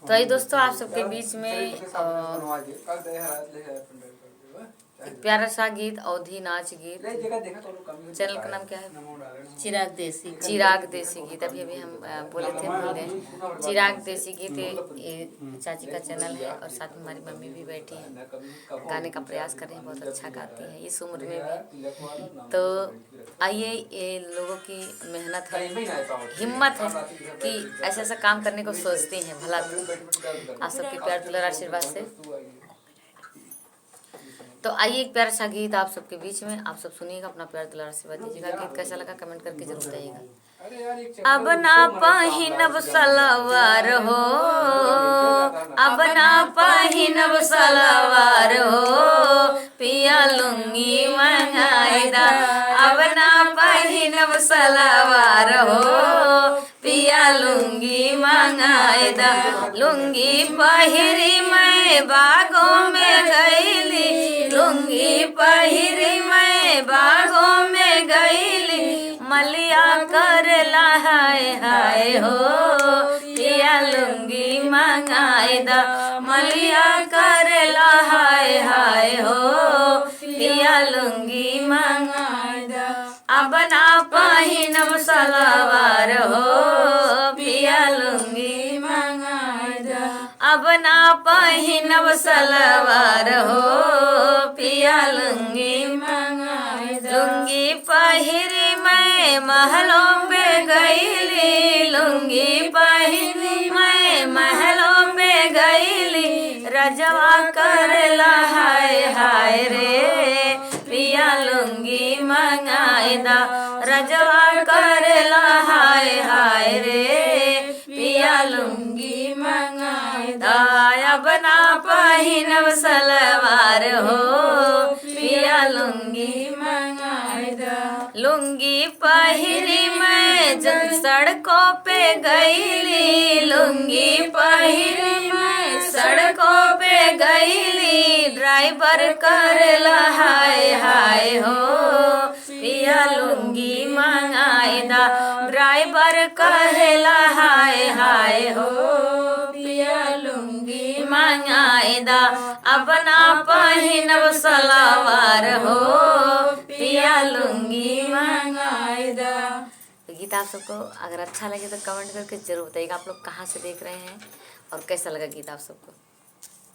तो आई दोस्तों, आप सबके बीच में एक प्यारा सा गीत, अवधी नाच गीत। चैनल का नाम क्या है? चिराग देसी। चिराग देसी गीत। अभी अभी हम बोले थे, भूल गए। चिराग देसी गीत ये चाची का चैनल है, और साथ में हमारी मम्मी भी बैठी है, गाने का प्रयास कर रही हैं। बहुत अच्छा गाती है इस उम्र में भी। तो आइए, ये लोगों की मेहनत है, हिम्मत है कि ऐसा ऐसा काम करने को सोचते हैं। भला आप सबके प्यार दुलार आशीर्वाद से। तो आइए, एक प्यारा सा गीत आप सबके बीच में, आप सब सुनिएगा, अपना प्यार दुलार आशीर्वाद दीजिएगा। गीत कैसा लगा कमेंट करके जरूर बताइएगा। अब ना पहिनब सलवार हो, अब ना पहिनब सलवार हो, पिया लुंगी मंगाईदा। अब ना पहिनब सलवार हो, पिया लुंगी मंगाईदा। लुंगी पहिरी मैं बागों में गईली, लुंगी पहिरी मैं बागों में गईली, मलिया करला हाय हाय हो, पिया लुंगी मंगाईदा। मलिया करला हाय हाय हो, पिया लुंगी मंगाईदा। अब ना पहिनब सलवार हो, पिया लुंगी मंगाईदा। अब ना पहिनब सलवार हो, पिया लुंगी मंगाईदा। लुंगी पहिरी मैं महलों पे गईली, लुंगी पहिरी मैं महलों पे गईली, रजवा करला हाय हाय रे, पिया लुंगी मंगाईदा। रजवा करला हाय हाय रे, पिया लुंगी मंगाईदा। अब ना पहिनब सलवार हो, पिया लुंगी मंगाईदा। लुंगी पहिरी मैं जब सड़कों पे गईली, लुंगी पहिरी मैं सड़कों पे गईली, ड्राइवर करला हाय हाय हो, पिया लुंगी मंगाईदा। ड्राइवर कहला हाय हाय हो, पिया लुंगी मंगाईदा। अब ना पहिनब सलवार हो, पिया लुंगी मंगाईदा। तो गीत आप सबको अगर अच्छा लगे तो कमेंट करके जरूर बताइएगा। आप लोग कहाँ से देख रहे हैं और कैसा लगा गीत आप सबको।